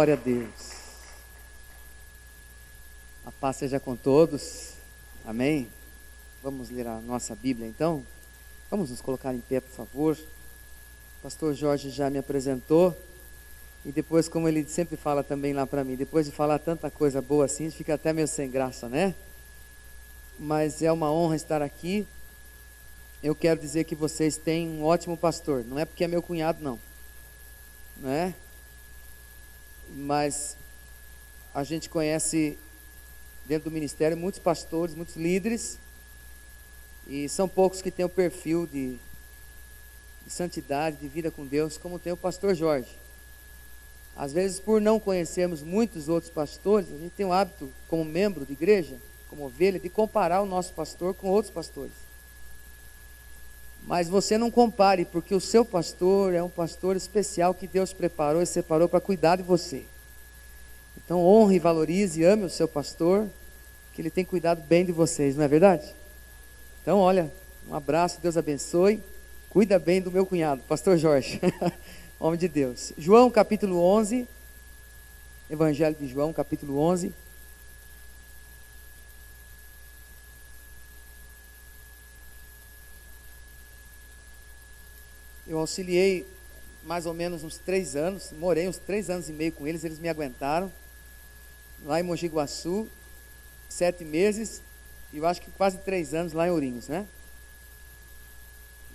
Glória a Deus. A paz seja com todos. Amém? Vamos ler a nossa Bíblia então? Vamos nos colocar em pé, por favor. O pastor Jorge já me apresentou. E depois, como ele sempre fala também lá para mim, depois de falar tanta coisa boa assim, fica até meio sem graça, né? Mas é uma honra estar aqui. Eu quero dizer que vocês têm um ótimo pastor. Não é porque é meu cunhado, não. Não é? Mas a gente conhece dentro do ministério muitos pastores, muitos líderes, e são poucos que têm o perfil de santidade, de vida com Deus, como tem o pastor Jorge. Às vezes, por não conhecermos muitos outros pastores, a gente tem o hábito, como membro de igreja, como ovelha, de comparar o nosso pastor com outros pastores. Mas você não compare, porque o seu pastor é um pastor especial que Deus preparou e separou para cuidar de você. Então honre, valorize e ame o seu pastor, que ele tem cuidado bem de vocês, não é verdade? Então olha, um abraço, Deus abençoe, cuida bem do meu cunhado, pastor Jorge, homem de Deus. João capítulo 11, Evangelho de João capítulo 11. Eu auxiliei mais ou menos uns 3 anos, morei uns 3 anos e meio com eles, eles me aguentaram, lá em Mogi Guaçu, 7 meses, e eu acho que quase 3 anos lá em Ourinhos, né?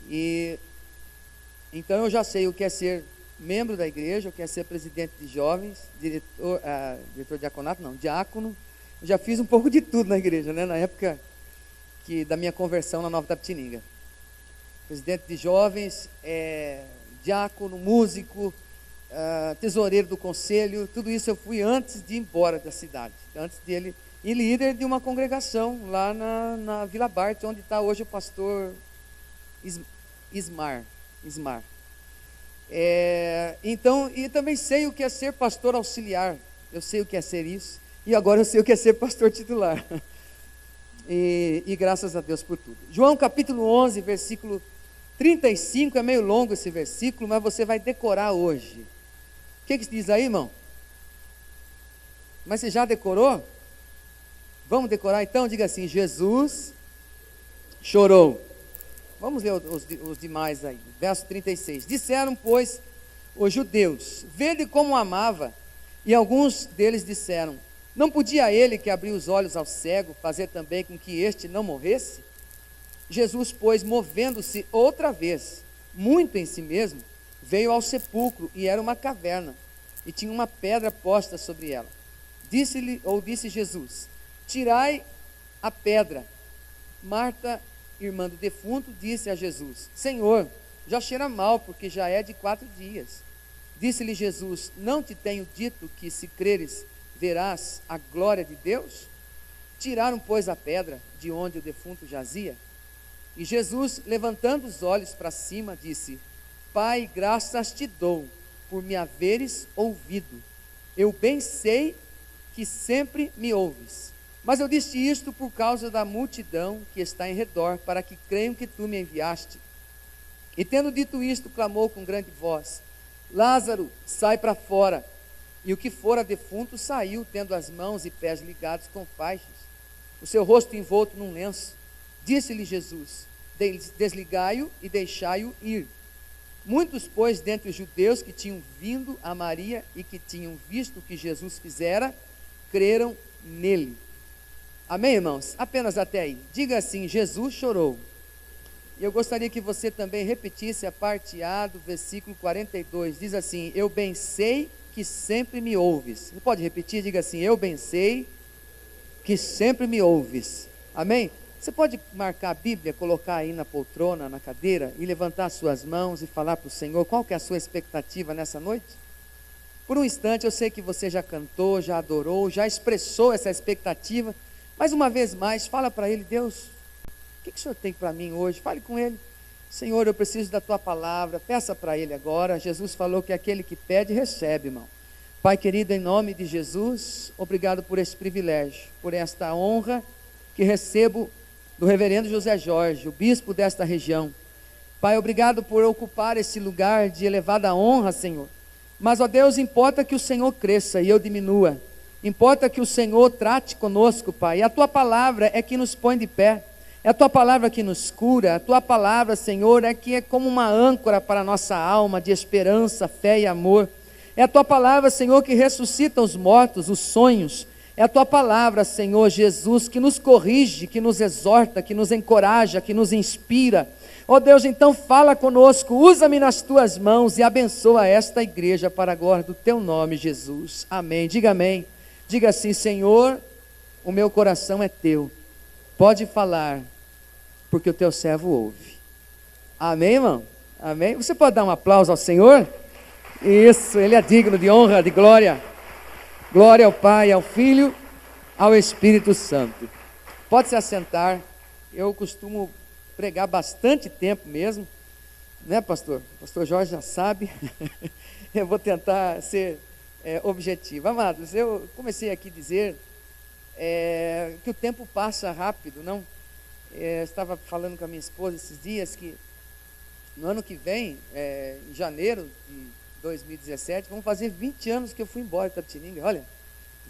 E então eu já sei o que é ser membro da igreja, o que é ser presidente de jovens, diretor de diaconato, não, diácono. Eu já fiz um pouco de tudo na igreja, né? Na época da minha conversão na Nova Itapetininga. Presidente de jovens, diácono, músico, tesoureiro do conselho, tudo isso eu fui antes de ir embora da cidade, antes dele, e líder de uma congregação lá na Vila Bart, onde está hoje o pastor Ismar. Então, e também sei o que é ser pastor auxiliar, eu sei o que é ser isso, e agora eu sei o que é ser pastor titular, e graças a Deus por tudo. João capítulo 11, versículo 35, é meio longo esse versículo, mas você vai decorar hoje. O que diz aí, irmão? Mas você já decorou? Vamos decorar então? Diga assim: Jesus chorou. Vamos ler os demais aí. Verso 36. Disseram, pois, os judeus: vede como amava. E alguns deles disseram: não podia ele que abriu os olhos ao cego fazer também com que este não morresse? Jesus, pois, movendo-se outra vez, muito em si mesmo, veio ao sepulcro, e era uma caverna, e tinha uma pedra posta sobre ela. Disse Jesus: tirai a pedra. Marta, irmã do defunto, disse a Jesus: Senhor, já cheira mal, porque já é de 4 dias. Disse-lhe Jesus: não te tenho dito que, se creres, verás a glória de Deus? Tiraram, pois, a pedra de onde o defunto jazia. E Jesus, levantando os olhos para cima, disse: Pai, graças te dou por me haveres ouvido. Eu bem sei que sempre me ouves. Mas eu disse isto por causa da multidão que está em redor, para que creiam que tu me enviaste. E tendo dito isto, clamou com grande voz: Lázaro, sai para fora. E o que fora defunto saiu, tendo as mãos e pés ligados com faixas, o seu rosto envolto num lenço. Disse-lhe Jesus: desligai-o e deixai-o ir. Muitos, pois, dentre os judeus que tinham vindo a Maria e que tinham visto o que Jesus fizera, creram nele. Amém, irmãos? Apenas até aí. Diga assim: Jesus chorou. E eu gostaria que você também repetisse a parte A do versículo 42. Diz assim: eu bem sei que sempre me ouves. Você pode repetir? Diga assim: eu bem sei que sempre me ouves. Amém? Você pode marcar a Bíblia, colocar aí na poltrona, na cadeira, e levantar as suas mãos e falar para o Senhor qual que é a sua expectativa nessa noite? Por um instante, eu sei que você já cantou, já adorou, já expressou essa expectativa, mas uma vez mais, fala para Ele: Deus, o que o Senhor tem para mim hoje? Fale com Ele: Senhor, eu preciso da Tua palavra. Peça para Ele agora. Jesus falou que aquele que pede, recebe, irmão. Pai querido, em nome de Jesus, obrigado por esse privilégio, por esta honra que recebo do reverendo José Jorge, o bispo desta região. Pai, obrigado por ocupar esse lugar de elevada honra, Senhor. Mas, ó Deus, importa que o Senhor cresça e eu diminua. Importa que o Senhor trate conosco, Pai. E a Tua palavra é que nos põe de pé. É a Tua palavra que nos cura. A Tua palavra, Senhor, é que é como uma âncora para a nossa alma de esperança, fé e amor. É a Tua palavra, Senhor, que ressuscita os mortos, os sonhos. É a Tua palavra, Senhor Jesus, que nos corrige, que nos exorta, que nos encoraja, que nos inspira. Ó Deus, então fala conosco, usa-me nas Tuas mãos e abençoa esta igreja para a glória do Teu nome, Jesus. Amém. Diga amém. Diga assim: Senhor, o meu coração é Teu. Pode falar, porque o Teu servo ouve. Amém, irmão? Amém? Você pode dar um aplauso ao Senhor? Isso, Ele é digno de honra, de glória. Glória ao Pai, ao Filho, ao Espírito Santo. Pode se assentar. Eu costumo pregar bastante tempo mesmo, né, pastor? O pastor Jorge já sabe. Eu vou tentar ser objetivo. Amados, eu comecei aqui a dizer que o tempo passa rápido, não? Estava falando com a minha esposa esses dias que no ano que vem, em janeiro de 2017, vamos fazer 20 anos que eu fui embora de Itapetininga. Olha,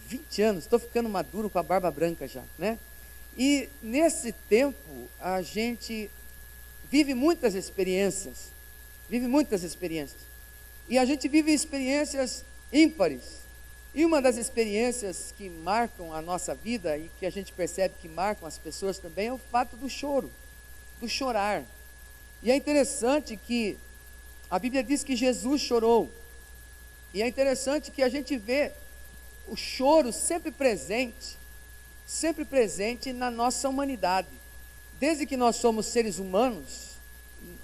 20 anos, estou ficando maduro com a barba branca já, né? E nesse tempo a gente vive muitas experiências, e a gente vive experiências ímpares. E uma das experiências que marcam a nossa vida e que a gente percebe que marcam as pessoas também é o fato do choro, do chorar. E é interessante que a Bíblia diz que Jesus chorou, e é interessante que a gente vê o choro sempre presente na nossa humanidade. Desde que nós somos seres humanos,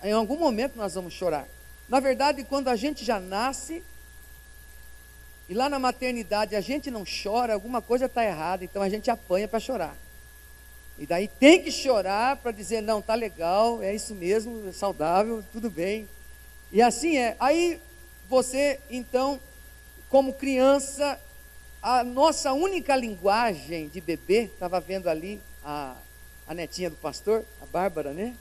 em algum momento nós vamos chorar. Na verdade, quando a gente já nasce, e lá na maternidade a gente não chora, alguma coisa está errada, então a gente apanha para chorar. E daí tem que chorar para dizer, não, está legal, é isso mesmo, é saudável, tudo bem. E assim é. Aí você, então, como criança, a nossa única linguagem de bebê, estava vendo ali a netinha do pastor, a Bárbara, né?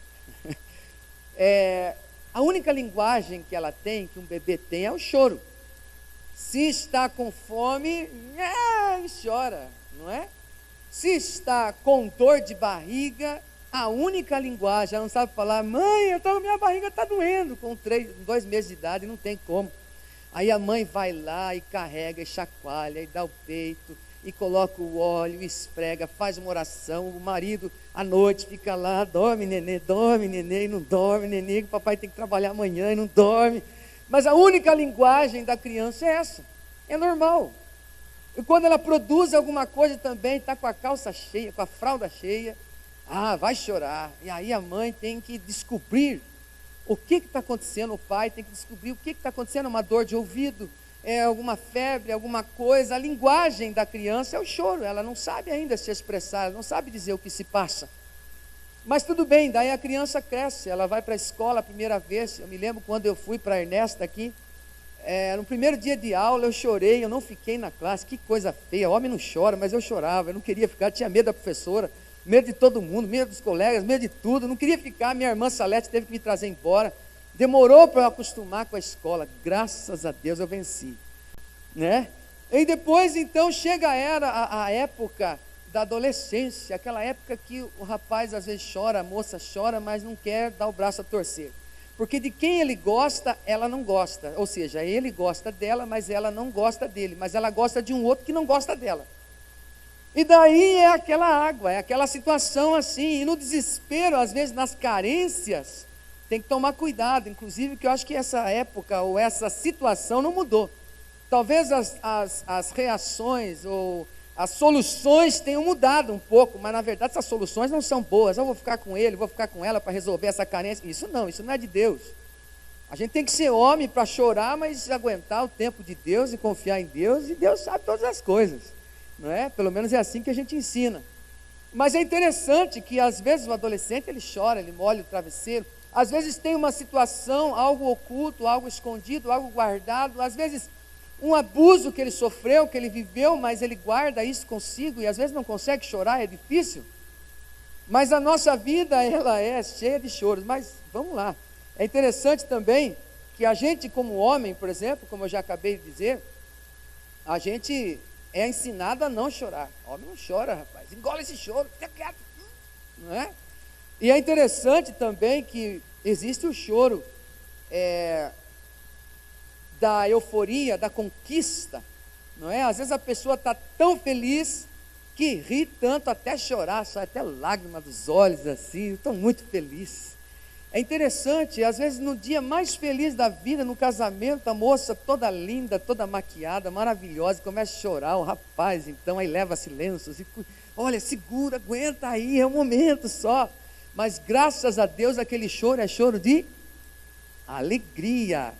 A única linguagem que ela tem, que um bebê tem, é o choro. Se está com fome, chora, não é? Se está com dor de barriga, a única linguagem, ela não sabe falar, mãe, minha barriga está doendo, com 2 meses de idade, não tem como. Aí a mãe vai lá e carrega, e chacoalha, e dá o peito, e coloca o óleo, esfrega, faz uma oração. O marido, à noite, fica lá, dorme nenê, e não dorme nenê, que o papai tem que trabalhar amanhã e não dorme. Mas a única linguagem da criança é essa, é normal. E quando ela produz alguma coisa também, está com a calça cheia, com a fralda cheia, vai chorar. E aí a mãe tem que descobrir o que está acontecendo, o pai tem que descobrir o que está acontecendo, uma dor de ouvido, alguma febre, alguma coisa. A linguagem da criança é o choro, ela não sabe ainda se expressar, ela não sabe dizer o que se passa. Mas tudo bem, daí a criança cresce, ela vai para a escola a primeira vez. Eu me lembro quando eu fui para a Ernesta aqui, no primeiro dia de aula eu chorei, eu não fiquei na classe, que coisa feia, o homem não chora, mas eu chorava, eu não queria ficar, tinha medo da professora, medo de todo mundo, medo dos colegas, medo de tudo, não queria ficar. Minha irmã Salete teve que me trazer embora, demorou para eu acostumar com a escola, graças a Deus eu venci, né? E depois então chega a época da adolescência, aquela época que o rapaz às vezes chora, a moça chora, mas não quer dar o braço a torcer, porque de quem ele gosta, ela não gosta, ou seja, ele gosta dela, mas ela não gosta dele, mas ela gosta de um outro que não gosta dela. E daí é aquela água, é aquela situação assim, e no desespero, às vezes nas carências, tem que tomar cuidado, inclusive que eu acho que essa época ou essa situação não mudou. Talvez as reações ou as soluções tenham mudado um pouco, mas na verdade essas soluções não são boas. Eu vou ficar com ele, vou ficar com ela para resolver essa carência. Isso não é de Deus. A gente tem que ser homem para chorar, mas aguentar o tempo de Deus e confiar em Deus, e Deus sabe todas as coisas. Não é? Pelo menos é assim que a gente ensina. Mas é interessante que às vezes o adolescente ele chora, ele molha o travesseiro, às vezes tem uma situação, algo oculto, algo escondido, algo guardado, às vezes um abuso que ele sofreu, que ele viveu, mas ele guarda isso consigo e às vezes não consegue chorar, é difícil. Mas a nossa vida ela é cheia de choros. Mas vamos lá, é interessante também Porque a gente, como homem, por exemplo, como eu já acabei de dizer, a gente é ensinado a não chorar. Homem não chora, rapaz. Engole esse choro, fica quieto. Não é? E é interessante também que existe o choro da euforia, da conquista. Não é? Às vezes a pessoa está tão feliz que ri tanto até chorar, sai até lágrima dos olhos assim. Estou muito feliz. É interessante, às vezes no dia mais feliz da vida, no casamento, a moça toda linda, toda maquiada, maravilhosa, começa a chorar, o rapaz então, aí leva silêncios, e olha, segura, aguenta aí, é um momento só. Mas graças a Deus aquele choro é choro de alegria.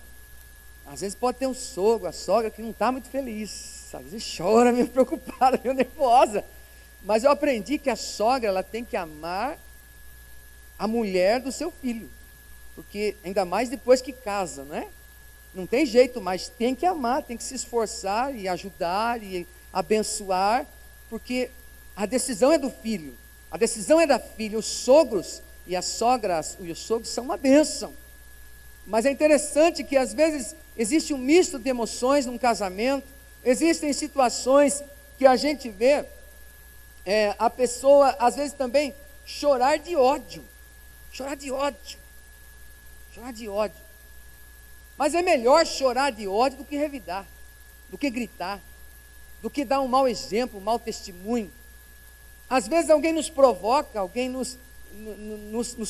Às vezes pode ter um sogro, a sogra que não está muito feliz, às vezes chora meio preocupada, meio nervosa. Mas eu aprendi que a sogra, ela tem que amar a mulher do seu filho, porque ainda mais depois que casa, né? Não tem jeito, mas tem que amar, tem que se esforçar e ajudar e abençoar, porque a decisão é do filho, a decisão é da filha. Os sogros e as sogras e os sogros são uma bênção, mas é interessante que às vezes existe um misto de emoções num casamento. Existem situações que a gente vê a pessoa às vezes também chorar de ódio. Chorar de ódio. Chorar de ódio. Mas é melhor chorar de ódio do que revidar, do que gritar, do que dar um mau exemplo, um mau testemunho. Às vezes alguém nos provoca, alguém nos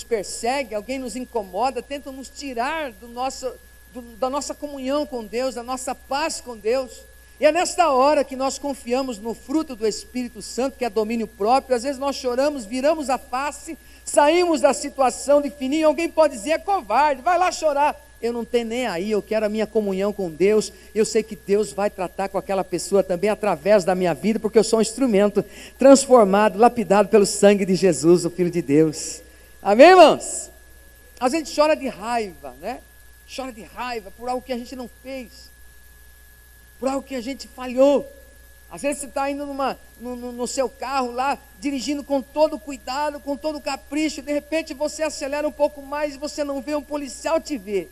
persegue, alguém nos incomoda, tenta nos tirar da nossa comunhão com Deus, da nossa paz com Deus. E é nesta hora que nós confiamos no fruto do Espírito Santo, que é domínio próprio. Às vezes nós choramos, viramos a face, saímos da situação de fininho. Alguém pode dizer, é covarde, vai lá chorar. Eu não tenho nem aí, eu quero a minha comunhão com Deus. Eu sei que Deus vai tratar com aquela pessoa também através da minha vida, porque eu sou um instrumento transformado, lapidado pelo sangue de Jesus, o Filho de Deus. Amém, irmãos? A gente chora de raiva, né? Chora de raiva por algo que a gente não fez, por algo que a gente falhou. Às vezes você está indo no seu carro lá, dirigindo com todo cuidado, com todo capricho, de repente você acelera um pouco mais e você não vê, um policial te vê.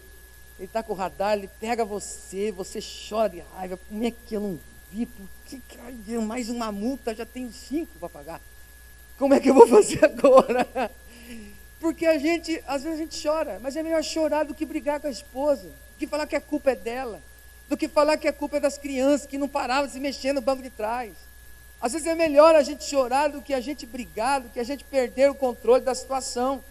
Ele está com o radar, ele pega você chora de raiva. Como é que eu não vi? Por que deu mais uma multa? Já tenho 5 para pagar. Como é que eu vou fazer agora? Porque às vezes a gente chora, mas é melhor chorar do que brigar com a esposa, do que falar que a culpa é dela, do que falar que a culpa é das crianças que não paravam de se mexer no banco de trás. Às vezes é melhor a gente chorar do que a gente brigar, do que a gente perder o controle da situação.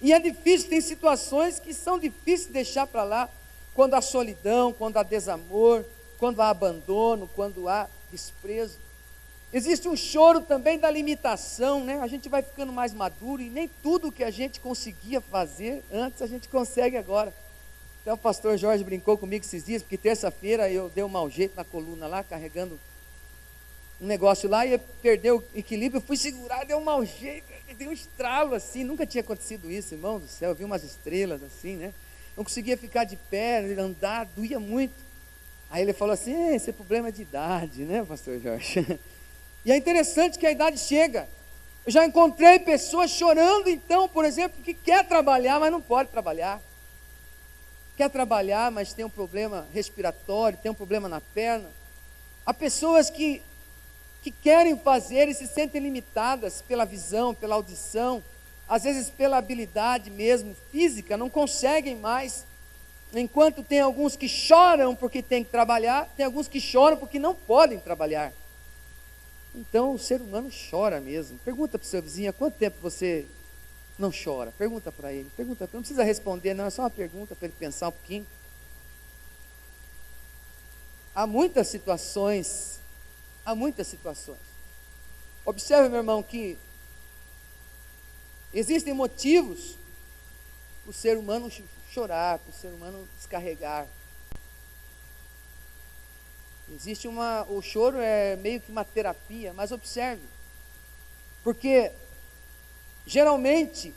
E é difícil, tem situações que são difíceis de deixar para lá, quando há solidão, quando há desamor, quando há abandono, quando há desprezo. Existe um choro também da limitação, né? A gente vai ficando mais maduro e nem tudo que a gente conseguia fazer antes a gente consegue agora. Então o pastor Jorge brincou comigo esses dias, porque terça-feira eu dei um mau jeito na coluna lá, carregando um negócio lá, e perdeu o equilíbrio, eu fui segurar, deu um mau jeito, deu um estralo assim, nunca tinha acontecido isso, irmão do céu, eu vi umas estrelas assim, né? Não conseguia ficar de pé, andar, doía muito. Aí ele falou assim, esse é problema de idade, né, pastor Jorge? E é interessante que a idade chega. Eu já encontrei pessoas chorando, então, por exemplo, que quer trabalhar, mas não pode trabalhar. Quer trabalhar, mas tem um problema respiratório, tem um problema na perna. Há pessoas que querem fazer e se sentem limitadas pela visão, pela audição, às vezes pela habilidade mesmo física, não conseguem mais. Enquanto tem alguns que choram porque têm que trabalhar, tem alguns que choram porque não podem trabalhar. Então o ser humano chora mesmo. Pergunta para o seu vizinho, há quanto tempo você não chora? Pergunta para ele, não precisa responder, não, é só uma pergunta para ele pensar um pouquinho. Há muitas situações. Observe, meu irmão, que existem motivos para o ser humano chorar, para o ser humano descarregar. O choro é meio que uma terapia, mas observe, porque geralmente,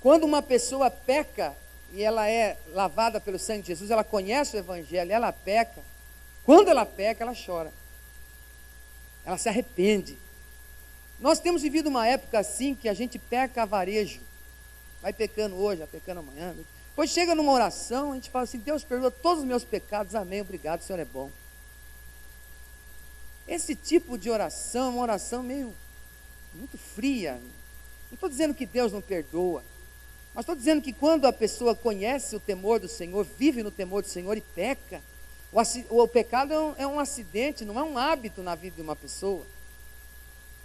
quando uma pessoa peca, e ela é lavada pelo sangue de Jesus, ela conhece o Evangelho, ela peca, quando ela peca, ela chora, ela se arrepende. Nós temos vivido uma época assim, que a gente peca a varejo, vai pecando hoje, vai pecando amanhã. Depois chega numa oração, a gente fala assim: Deus perdoa todos os meus pecados, amém, obrigado, o Senhor é bom. Esse tipo de oração é uma oração muito fria. Não estou dizendo que Deus não perdoa, mas estou dizendo que quando a pessoa conhece o temor do Senhor, vive no temor do Senhor e peca, o pecado é um acidente, não é um hábito na vida de uma pessoa.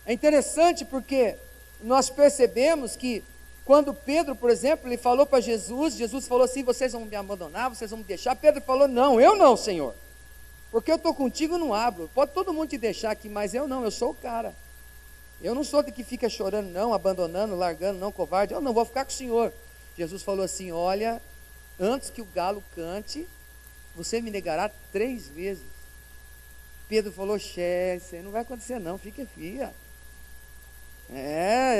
É interessante porque nós percebemos que quando Pedro, por exemplo, ele falou para Jesus, Jesus falou assim: vocês vão me abandonar, vocês vão me deixar. Pedro falou: não, eu não, Senhor, porque eu estou contigo, não abro. Pode todo mundo te deixar aqui, mas eu não, eu sou o cara. Eu não sou de que fica chorando não, abandonando, largando não, covarde. Eu não vou ficar com o Senhor. Jesus falou assim: olha, antes que o galo cante, você me negará 3 vezes. Pedro falou: xé, isso aí não vai acontecer não, fica fia.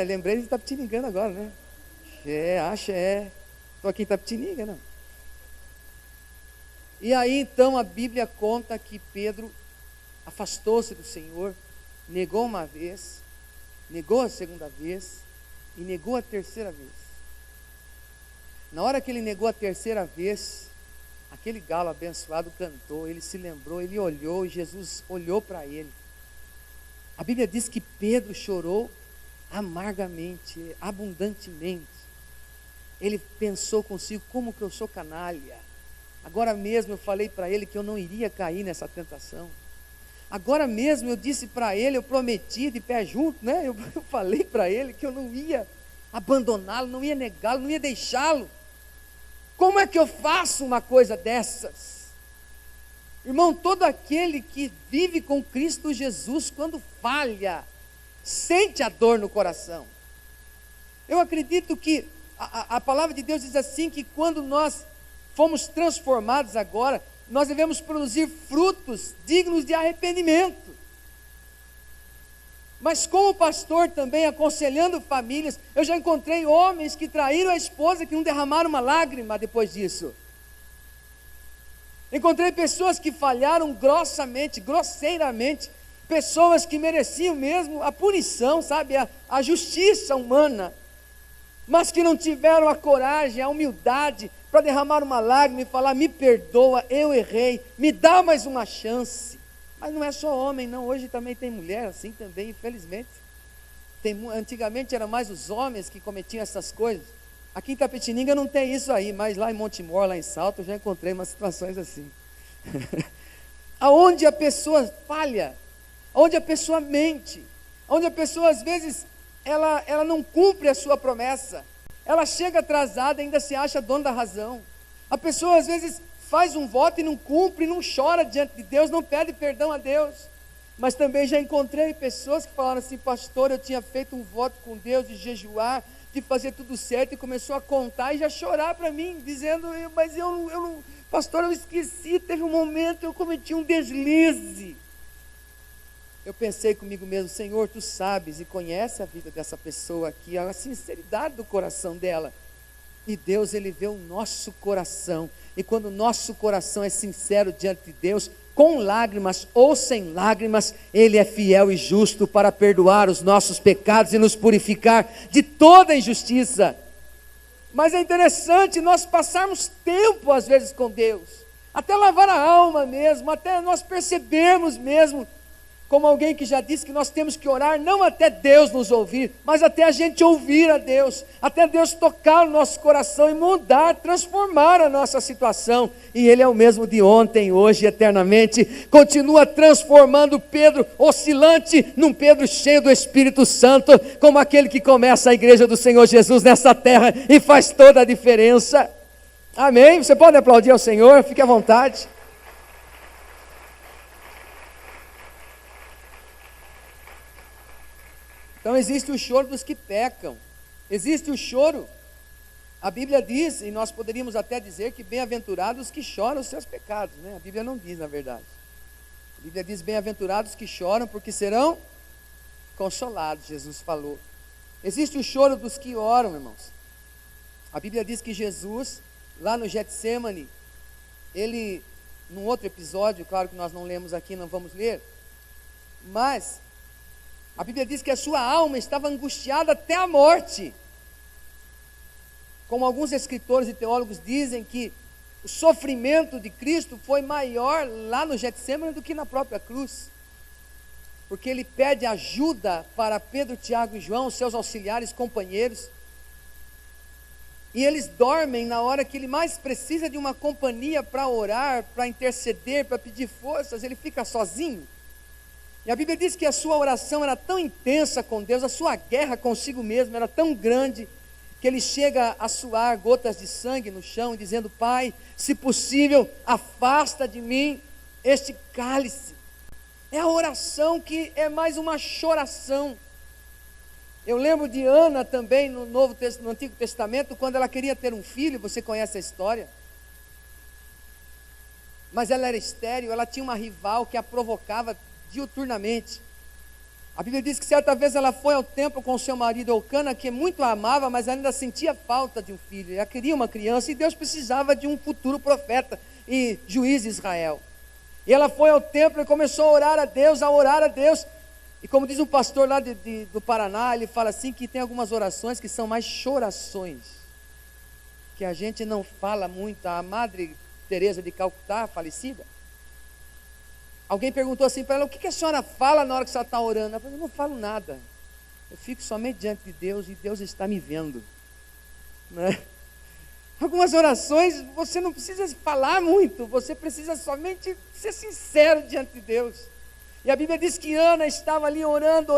Lembrei de Itapetininga agora, né? Xé, estou aqui em Itapetininga, não. E aí então a Bíblia conta que Pedro afastou-se do Senhor, negou uma vez, negou a segunda vez e negou a terceira vez. Na hora que ele negou a terceira vez, aquele galo abençoado cantou, ele se lembrou, ele olhou e Jesus olhou para ele. A Bíblia diz que Pedro chorou amargamente, abundantemente. Ele pensou consigo: como que eu sou canalha. Agora mesmo eu falei para ele que eu não iria cair nessa tentação. Agora mesmo eu disse para ele, eu prometi de pé junto, né? Eu falei para ele que eu não ia abandoná-lo, não ia negá-lo, não ia deixá-lo. Como é que eu faço uma coisa dessas? Irmão, todo aquele que vive com Cristo Jesus, quando falha, sente a dor no coração. Eu acredito que a palavra de Deus diz assim, que quando nós fomos transformados agora, nós devemos produzir frutos dignos de arrependimento. Mas como pastor também, aconselhando famílias, eu já encontrei homens que traíram a esposa, que não derramaram uma lágrima depois disso. Encontrei pessoas que falharam grossamente, grosseiramente, pessoas que mereciam mesmo a punição, sabe, a justiça humana, mas que não tiveram a coragem, a humildade para derramar uma lágrima e falar: me perdoa, eu errei, me dá mais uma chance. Mas não é só homem não, hoje também tem mulher assim também, infelizmente. Antigamente eram mais os homens que cometiam essas coisas. Aqui em Itapetininga não tem isso aí, mas lá em Montemor, lá em Salto, eu já encontrei umas situações assim. Aonde a pessoa falha, onde a pessoa mente, onde a pessoa às vezes ela não cumpre a sua promessa, ela chega atrasada e ainda se acha dona da razão. A pessoa às vezes faz um voto e não cumpre, não chora diante de Deus, não pede perdão a Deus. Mas também já encontrei pessoas que falaram assim: pastor, eu tinha feito um voto com Deus de jejuar, de fazer tudo certo, e começou a contar e já chorar para mim, dizendo: mas eu não, pastor, eu esqueci, teve um momento, eu cometi um deslize. Eu pensei comigo mesmo: Senhor, tu sabes e conhece a vida dessa pessoa aqui, a sinceridade do coração dela. E Deus, Ele vê o nosso coração, e quando o nosso coração é sincero diante de Deus, com lágrimas ou sem lágrimas, Ele é fiel e justo para perdoar os nossos pecados e nos purificar de toda injustiça. Mas é interessante nós passarmos tempo às vezes com Deus, até lavar a alma mesmo, até nós percebermos mesmo, como alguém que já disse que nós temos que orar não até Deus nos ouvir, mas até a gente ouvir a Deus, até Deus tocar o nosso coração e mudar, transformar a nossa situação. E Ele é o mesmo de ontem, hoje e eternamente. Continua transformando Pedro oscilante num Pedro cheio do Espírito Santo, como aquele que começa a igreja do Senhor Jesus nessa terra e faz toda a diferença. Amém? Você pode aplaudir ao Senhor, fique à vontade. Então existe o choro dos que pecam, existe o choro, a Bíblia diz, e nós poderíamos até dizer que bem-aventurados que choram os seus pecados, né? A Bíblia não diz, na verdade. A Bíblia diz: bem-aventurados que choram, porque serão consolados, Jesus falou. Existe o choro dos que oram, irmãos. A Bíblia diz que Jesus, lá no Getsêmani, ele, num outro episódio, claro que nós não lemos aqui, não vamos ler, mas a Bíblia diz que a sua alma estava angustiada até a morte. como alguns escritores e teólogos dizem, que o sofrimento de Cristo foi maior lá no Getsêmani do que na própria cruz. Porque ele pede ajuda para Pedro, Tiago e João, seus auxiliares, companheiros. E eles dormem na hora que ele mais precisa de uma companhia para orar, para interceder, para pedir forças. Ele fica sozinho. E a Bíblia diz que a sua oração era tão intensa com Deus, a sua guerra consigo mesmo era tão grande, que ele chega a suar gotas de sangue no chão, dizendo: Pai, se possível, afasta de mim este cálice. É a oração que é mais uma choração. Eu lembro de Ana também no Antigo Testamento, quando ela queria ter um filho. Você conhece a história? Mas ela era estéril, ela tinha uma rival que a provocava diuturnamente. A Bíblia diz que certa vez ela foi ao templo com seu marido Elcana, que muito a amava, mas ainda sentia falta de um filho. Ela queria uma criança e Deus precisava de um futuro profeta e juiz de Israel. E ela foi ao templo e começou a orar a Deus, E como diz um pastor lá do Paraná, ele fala assim que tem algumas orações que são mais chorações, que a gente não fala muito. A Madre Teresa de Calcutá, falecida, alguém perguntou assim para ela: o que a senhora fala na hora que a senhora está orando? Ela falou: eu não falo nada, eu fico somente diante de Deus e Deus está me vendo, né? Algumas orações você não precisa falar muito, você precisa somente ser sincero diante de Deus. E a Bíblia diz que Ana estava ali orando,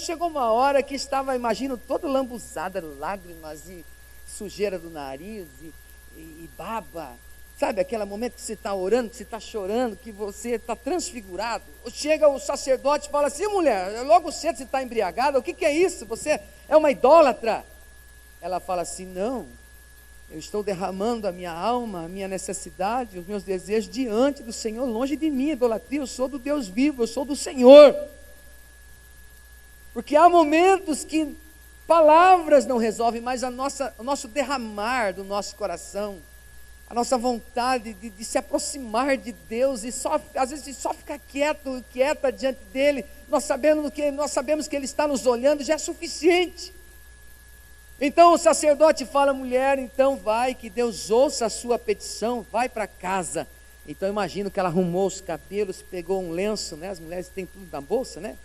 chegou uma hora que estava, imagino, toda lambuzada, lágrimas e sujeira do nariz e baba. Sabe aquele momento que você está orando, que você está chorando, que você está transfigurado? Chega o sacerdote e fala assim: mulher, logo cedo você está embriagada, o que é isso? Você é uma idólatra? Ela fala assim: não, eu estou derramando a minha alma, a minha necessidade, os meus desejos diante do Senhor. Longe de mim idolatria, eu sou do Deus vivo, eu sou do Senhor. Porque há momentos que palavras não resolvem, mas o nosso derramar do nosso coração, a nossa vontade de se aproximar de Deus, e às vezes só ficar quieta diante dEle, nós sabemos que Ele está nos olhando, já é suficiente. Então o sacerdote fala: mulher, então vai, que Deus ouça a sua petição, vai para casa. Então imagino que ela arrumou os cabelos, pegou um lenço, né? As mulheres têm tudo na bolsa, né?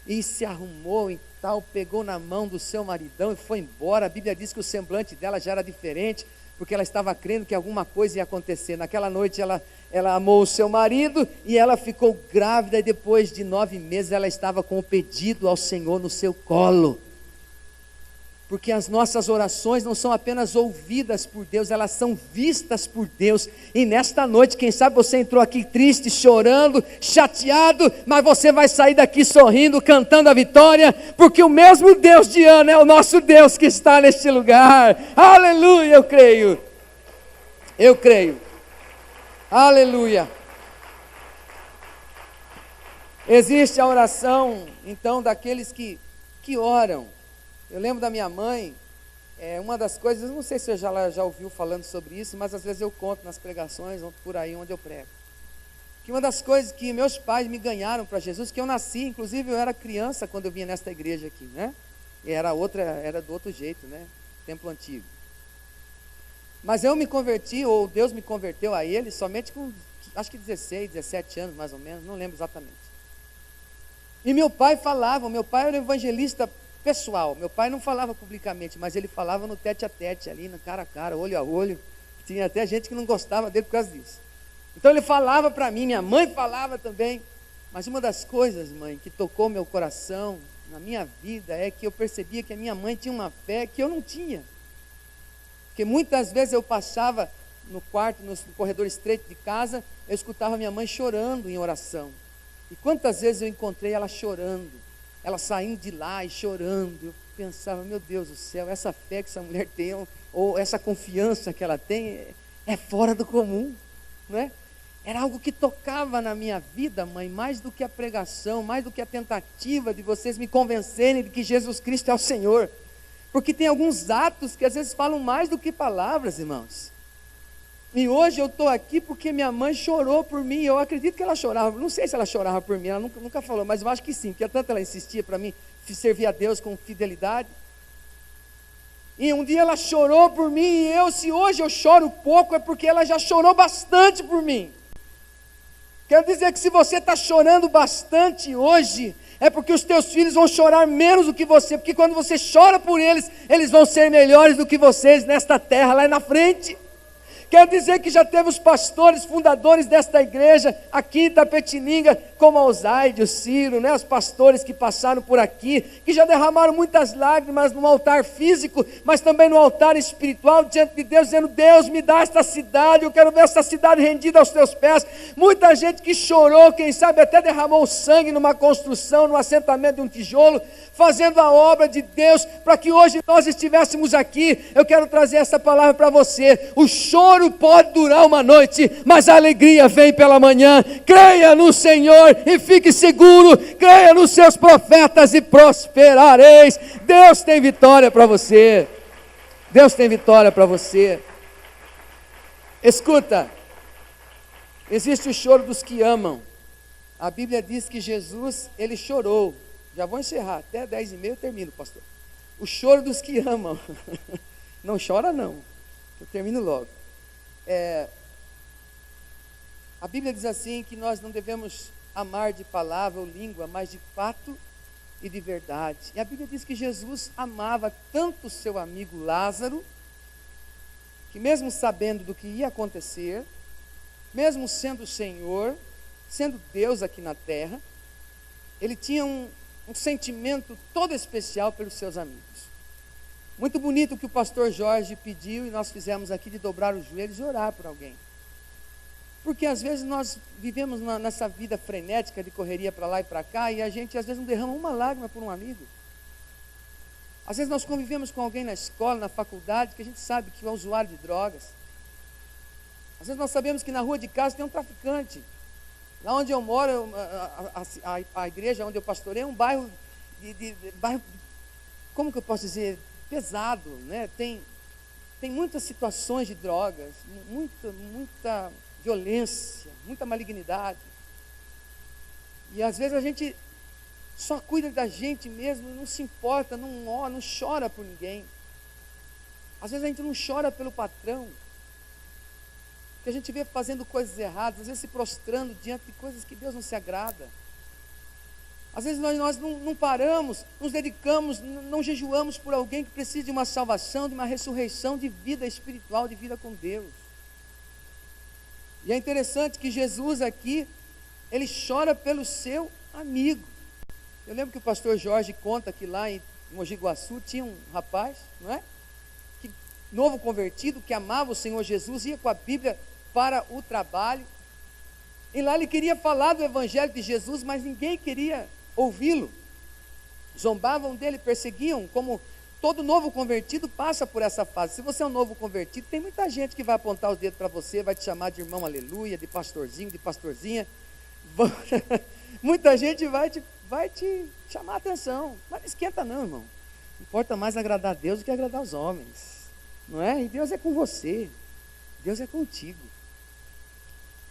E se arrumou e tal, pegou na mão do seu maridão e foi embora. A Bíblia diz que o semblante dela já era diferente, porque ela estava crendo que alguma coisa ia acontecer. Naquela noite ela amou o seu marido e ela ficou grávida, e depois de 9 meses ela estava com o pedido ao Senhor no seu colo. Porque as nossas orações não são apenas ouvidas por Deus, elas são vistas por Deus. E nesta noite, quem sabe você entrou aqui triste, chorando, chateado, mas você vai sair daqui sorrindo, cantando a vitória, porque o mesmo Deus de Ana é o nosso Deus que está neste lugar. Aleluia, eu creio, aleluia. Existe a oração, então, daqueles que oram. Eu lembro da minha mãe, uma das coisas, não sei se você já ouviu falando sobre isso, mas às vezes eu conto nas pregações, por aí onde eu prego, que uma das coisas que meus pais me ganharam para Jesus, que eu nasci, inclusive eu era criança quando eu vinha nesta igreja aqui, né? E era do outro jeito, né? Templo antigo. Mas eu me converti, ou Deus me converteu a Ele, somente com, acho que 16, 17 anos mais ou menos, não lembro exatamente. E meu pai era um evangelista pessoal. Meu pai não falava publicamente, mas ele falava no tete a tete, ali no cara a cara, olho a olho. Tinha até gente que não gostava dele por causa disso. Então ele falava para mim, minha mãe falava também. Mas uma das coisas, mãe, que tocou meu coração na minha vida é que eu percebia que a minha mãe tinha uma fé que eu não tinha. Porque muitas vezes eu passava no quarto, no corredor estreito de casa, eu escutava minha mãe chorando em oração. E quantas vezes eu encontrei ela chorando, ela saindo de lá e chorando. Eu pensava: meu Deus do céu, essa fé que essa mulher tem, ou essa confiança que ela tem, é fora do comum, não é? Era algo que tocava na minha vida, mãe, mais do que a pregação, mais do que a tentativa de vocês me convencerem de que Jesus Cristo é o Senhor. Porque tem alguns atos que às vezes falam mais do que palavras, irmãos. E hoje eu estou aqui porque minha mãe chorou por mim. Eu acredito que ela chorava, não sei se ela chorava por mim, ela nunca falou, mas eu acho que sim, porque tanto ela insistia para mim servir a Deus com fidelidade. E um dia ela chorou por mim, e se hoje eu choro pouco, é porque ela já chorou bastante por mim. Quero dizer que se você está chorando bastante hoje, é porque os teus filhos vão chorar menos do que você, porque quando você chora por eles, eles vão ser melhores do que vocês nesta terra, lá na frente. Quero dizer que já teve os pastores fundadores desta igreja, aqui em Itapetininga, como a Osaide, o Ciro, né? Os pastores que passaram por aqui, que já derramaram muitas lágrimas no altar físico, mas também no altar espiritual, diante de Deus, dizendo: Deus, me dá esta cidade, eu quero ver esta cidade rendida aos teus pés. Muita gente que chorou, quem sabe até derramou sangue numa construção, no assentamento de um tijolo, fazendo a obra de Deus, para que hoje nós estivéssemos aqui. Eu quero trazer essa palavra para você: o choro pode durar uma noite, mas a alegria vem pela manhã. Creia no Senhor e fique seguro, creia nos seus profetas e prosperareis. Deus tem vitória para você, Deus tem vitória para você. Escuta, existe o choro dos que amam. A Bíblia diz que Jesus, ele chorou. Já vou encerrar, até 10h30 eu termino, pastor. O choro dos que amam. Não chora não, eu termino logo. A Bíblia diz assim, que nós não devemos amar de palavra ou língua, mas de fato e de verdade. E a Bíblia diz que Jesus amava tanto o seu amigo Lázaro, que mesmo sabendo do que ia acontecer, mesmo sendo o Senhor, sendo Deus aqui na terra, ele tinha um sentimento todo especial pelos seus amigos. Muito bonito o que o pastor Jorge pediu, e nós fizemos aqui, de dobrar os joelhos e orar por alguém. Porque às vezes nós vivemos nessa vida frenética de correria para lá e para cá, e a gente às vezes não derrama uma lágrima por um amigo. Às vezes nós convivemos com alguém na escola, na faculdade, que a gente sabe que é usuário de drogas. Às vezes nós sabemos que na rua de casa tem um traficante. Lá onde eu moro, a igreja onde eu pastorei é um bairro, bairro, como que eu posso dizer, pesado, né? Tem muitas situações de drogas, muita violência, muita malignidade. E às vezes a gente só cuida da gente mesmo, não se importa, não chora por ninguém. Às vezes a gente não chora pelo patrão, que a gente vê fazendo coisas erradas, às vezes se prostrando diante de coisas que Deus não se agrada. Às vezes nós não paramos, nos dedicamos, não jejuamos por alguém que precisa de uma salvação, de uma ressurreição, de vida espiritual, de vida com Deus. E é interessante que Jesus aqui, ele chora pelo seu amigo. Eu lembro que o pastor Jorge conta que lá em Mogi Guaçu tinha um rapaz, não é? Que, novo convertido, que amava o Senhor Jesus, ia com a Bíblia para o trabalho. E lá ele queria falar do Evangelho de Jesus, mas ninguém queria ouvi-lo. Zombavam dele, perseguiam, como todo novo convertido passa por essa fase. Se você é um novo convertido, tem muita gente que vai apontar os dedos para você, vai te chamar de irmão aleluia, de pastorzinho, de pastorzinha. Muita gente vai te chamar a atenção, mas não esquenta não, irmão. Importa mais agradar a Deus do que agradar os homens, não é? E Deus é com você, Deus é contigo.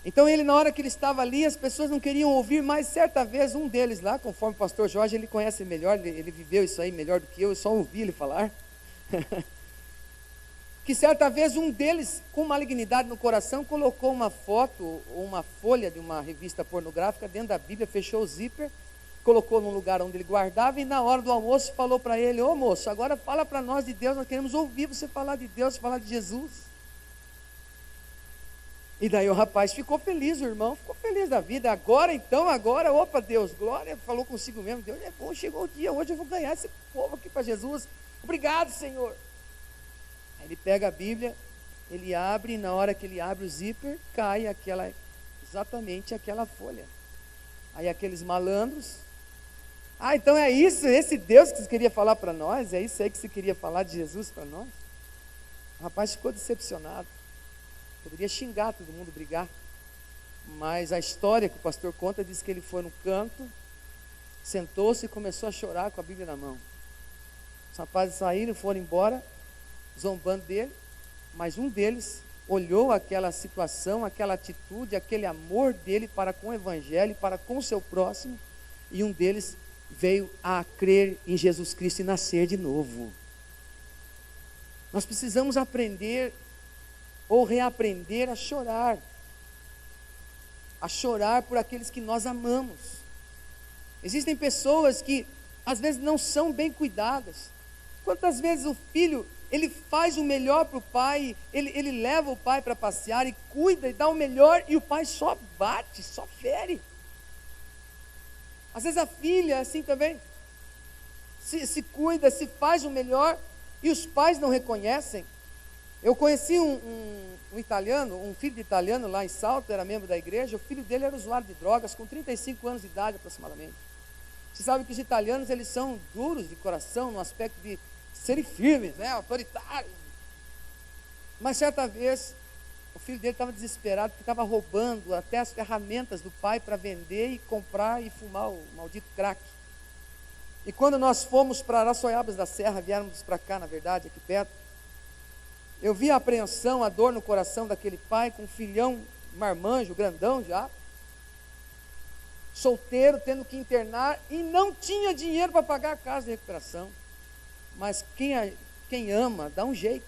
Então ele, na hora que ele estava ali, as pessoas não queriam ouvir, mas certa vez um deles lá, conforme o pastor Jorge, ele conhece melhor, ele viveu isso aí melhor do que eu só ouvi ele falar, que certa vez um deles, com malignidade no coração, colocou uma foto ou uma folha de uma revista pornográfica dentro da Bíblia, fechou o zíper, colocou num lugar onde ele guardava, e na hora do almoço falou para ele: ô moço, agora fala para nós de Deus, nós queremos ouvir você falar de Deus, falar de Jesus. E daí o rapaz ficou feliz, o irmão ficou feliz da vida. Agora, opa, Deus, glória, falou consigo mesmo: Deus é bom, chegou o dia, hoje eu vou ganhar esse povo aqui para Jesus, obrigado, Senhor. Aí ele pega a Bíblia, ele abre, e na hora que ele abre o zíper, cai exatamente aquela folha. Aí aqueles malandros: ah, então é isso, esse Deus que você queria falar para nós, é isso aí que você queria falar de Jesus para nós? O rapaz ficou decepcionado. Poderia xingar todo mundo, brigar, mas a história que o pastor conta diz que ele foi no canto, sentou-se e começou a chorar com a Bíblia na mão. Os rapazes saíram, foram embora, zombando dele, mas um deles olhou aquela situação, aquela atitude, aquele amor dele para com o Evangelho, para com o seu próximo, e um deles veio a crer em Jesus Cristo e nascer de novo. Nós precisamos aprender ou reaprender a chorar por aqueles que nós amamos. Existem pessoas que às vezes não são bem cuidadas. Quantas vezes o filho, ele faz o melhor para o pai, ele leva o pai para passear e cuida e dá o melhor, e o pai só bate, só fere. Às vezes a filha é assim também, se cuida, se faz o melhor, e os pais não reconhecem. Eu conheci um italiano, um filho de italiano lá em Salto, era membro da igreja. O filho dele era usuário de drogas, com 35 anos de idade aproximadamente. Você sabe que os italianos, eles são duros de coração, no aspecto de serem firmes, né, autoritários. Mas certa vez, o filho dele estava desesperado, porque estava roubando até as ferramentas do pai para vender e comprar e fumar o maldito crack. E quando nós fomos para Araçoiabas da Serra, viemos para cá, na verdade, aqui perto, eu vi a apreensão, a dor no coração daquele pai, com um filhão marmanjo, grandão já, solteiro, tendo que internar, e não tinha dinheiro para pagar a casa de recuperação. Mas quem ama, dá um jeito.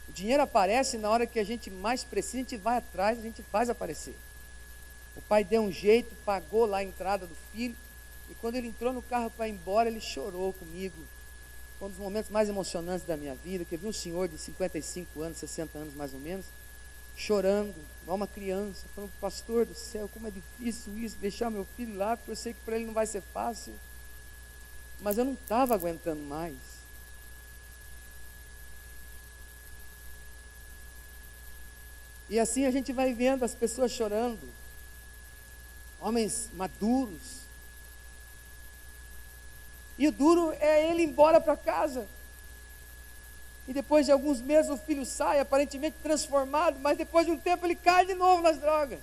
O dinheiro aparece na hora que a gente mais precisa, a gente vai atrás, a gente faz aparecer. O pai deu um jeito, pagou lá a entrada do filho, e quando ele entrou no carro para ir embora, ele chorou comigo. Foi um dos momentos mais emocionantes da minha vida, que eu vi um senhor de 55 anos, 60 anos mais ou menos, chorando, igual uma criança, falando: pastor do céu, como é difícil isso, deixar meu filho lá, porque eu sei que para ele não vai ser fácil. Mas eu não estava aguentando mais. E assim a gente vai vendo as pessoas chorando, homens maduros. E o duro é ele ir embora para casa. E depois de alguns meses o filho sai, aparentemente transformado, mas depois de um tempo ele cai de novo nas drogas.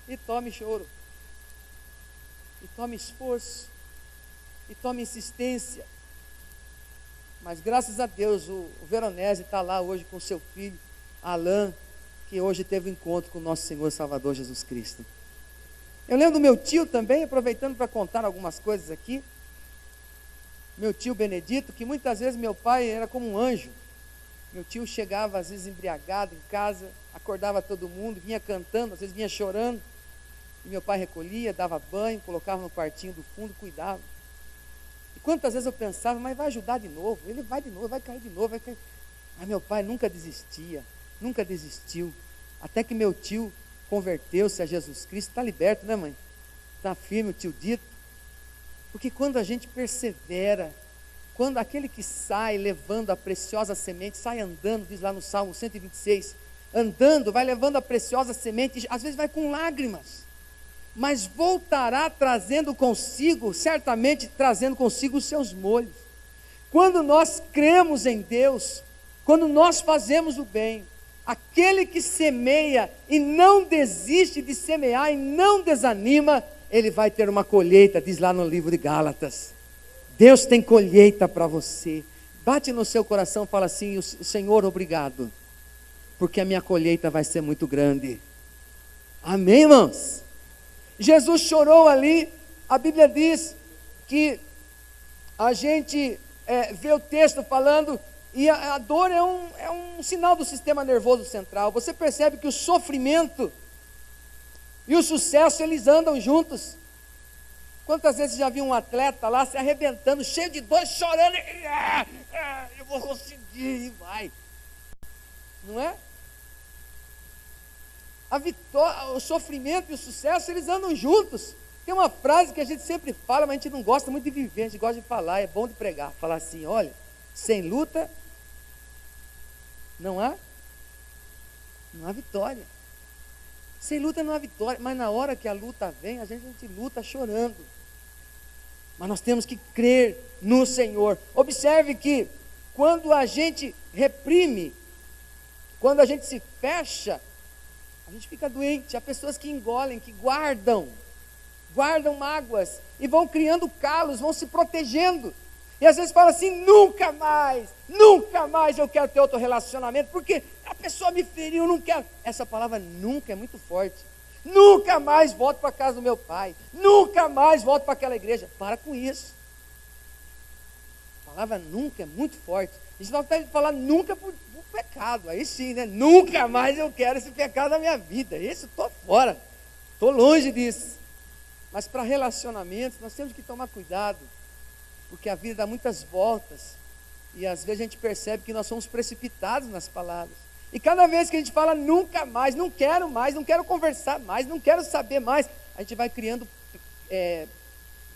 E toma choro. E toma esforço. E toma insistência. Mas graças a Deus o Veronese está lá hoje com seu filho, Alain, que hoje teve um encontro com o nosso Senhor e Salvador Jesus Cristo. Eu lembro do meu tio também, aproveitando para contar algumas coisas aqui. Meu tio Benedito, que muitas vezes meu pai era como um anjo. Meu tio chegava às vezes embriagado em casa, acordava todo mundo, vinha cantando, às vezes vinha chorando. E meu pai recolhia, dava banho, colocava no quartinho do fundo, cuidava. E quantas vezes eu pensava: mas vai ajudar de novo, ele vai de novo, vai cair de novo, vai cair. Mas meu pai nunca desistia, nunca desistiu. Até que meu tio converteu-se a Jesus Cristo. Está liberto, né, mãe? Está firme o tio Dito. Porque quando a gente persevera, quando aquele que sai levando a preciosa semente, sai andando, diz lá no Salmo 126, andando, vai levando a preciosa semente, às vezes vai com lágrimas, mas voltará trazendo consigo, certamente trazendo consigo os seus molhos. Quando nós cremos em Deus, quando nós fazemos o bem, aquele que semeia e não desiste de semear e não desanima, ele vai ter uma colheita, diz lá no livro de Gálatas. Deus tem colheita para você. Bate no seu coração e fala assim: Senhor, obrigado, porque a minha colheita vai ser muito grande. Amém, irmãos? Jesus chorou ali. A Bíblia diz que a gente vê o texto falando, e a dor é um sinal do sistema nervoso central. Você percebe que o sofrimento e o sucesso, eles andam juntos. Quantas vezes já vi um atleta lá se arrebentando, cheio de dor, chorando, eu vou conseguir, e vai. Não é? A vitória, o sofrimento e o sucesso, eles andam juntos. Tem uma frase que a gente sempre fala, mas a gente não gosta muito de viver, a gente gosta de falar, é bom de pregar. Falar assim: olha, sem luta não há vitória. Sem luta não há vitória, mas na hora que a luta vem, a gente luta chorando. Mas nós temos que crer no Senhor. Observe que quando a gente reprime, quando a gente se fecha, a gente fica doente. Há pessoas que engolem, que guardam mágoas e vão criando calos, vão se protegendo. E às vezes fala assim: nunca mais eu quero ter outro relacionamento, porque a pessoa me feriu, não quero. Essa palavra nunca é muito forte. Nunca mais volto para a casa do meu pai, nunca mais volto para aquela igreja. Para com isso. A palavra nunca é muito forte. A gente não deve falar nunca por pecado, aí sim, né? Nunca mais eu quero esse pecado na minha vida, esse eu estou fora, estou longe disso. Mas para relacionamentos, nós temos que tomar cuidado, porque a vida dá muitas voltas, e às vezes a gente percebe que nós somos precipitados nas palavras. E cada vez que a gente fala nunca mais, não quero conversar mais, não quero saber mais, a gente vai criando